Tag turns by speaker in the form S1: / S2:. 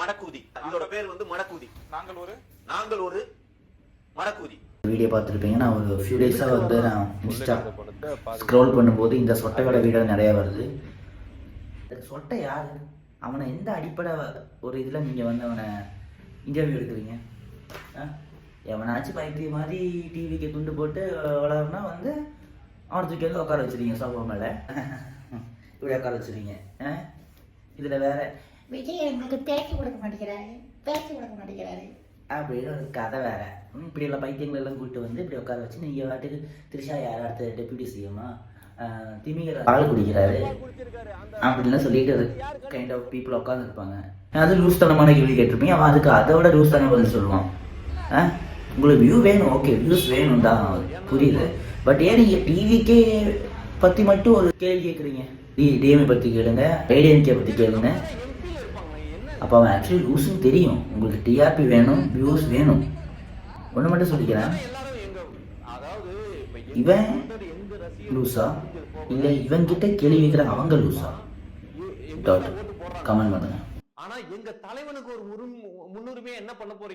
S1: மடக்கூதி. இதோட பேர் வந்து மடக்கூதி. நாங்கள் ஒரு மடக்கூதி.
S2: வீடியோ பார்த்துருப்பீங்க. நான் ஒரு ஃபியூ டேஸாக வந்து நான் இன்ஸ்டா ஸ்க்ரோல் பண்ணும்போது இந்த சொட்டையோட வீடியோ நிறையா வருது. சொட்டை யார்? அவனை எந்த அடிப்படை ஒரு இதில் நீங்கள் வந்து அவனை இன்டர்வியூ எடுக்கிறீங்க? எவனாச்சும் பைத்திய மாதிரி டிவிக்கு துண்டு போட்டு வளர்னா வந்து அவனை தூக்கி வந்து உட்கார வச்சுருங்க சோஃபா மேலே. இப்படி உட்கார வச்சுருங்க. இதில் வேற
S3: விஜய் எங்களுக்கு பேச்சு கொடுக்க மாட்டேங்கிறாரு
S2: அப்படின்னு ஒரு கதை வேற. இப்படி எல்லாம் பைத்தியங்கள் எல்லாம் கூப்பிட்டு வந்து இப்படி உட்கார வச்சு நீங்கள் வாட்டுக்கு திரிஷா யார் அடுத்த டெப்யூட்டி சிஎம்மா திமிங்கிற ஆள் குடிக்கிறாரு அப்படின்லாம் சொல்லிட்டு கைண்ட் ஆஃப் பீப்புள் உட்காந்துருப்பாங்க. அது லூஸ் தனமான கேள்வி கேட்டிருப்பீங்க. அவன் அதுக்கு அதோட லூஸ் தனம் பதில் சொல்லுவான். உங்களுக்கு வியூ வேணும், ஓகே வியூஸ் வேணும் தான் புரியுது. பட் ஏன் நீங்கள் டிவிக்கே பற்றி மட்டும் ஒரு கேள்வி கேட்குறீங்க? டிஎம்ஏ பற்றி கேளுங்க, ஏடிஎம்கே பற்றி கேளுங்க. அப்போ அவன் ஆக்சுவலி லூஸுன்னு தெரியும். உங்களுக்கு டிஆர்பி வேணும், வியூஸ் வேணும். ஒன்று மட்டும் சொல்லிக்கிறேன், இவன் லூஸா இல்லை இவன் கிட்ட கேள்வி வைக்கிற அவங்க லூஸா? கமெண்ட் பண்ணுங்க.
S1: ஆனா எங்க தலைவனுக்கு ஒரு முன்னுரிமை என்ன பண்ண போறீங்க?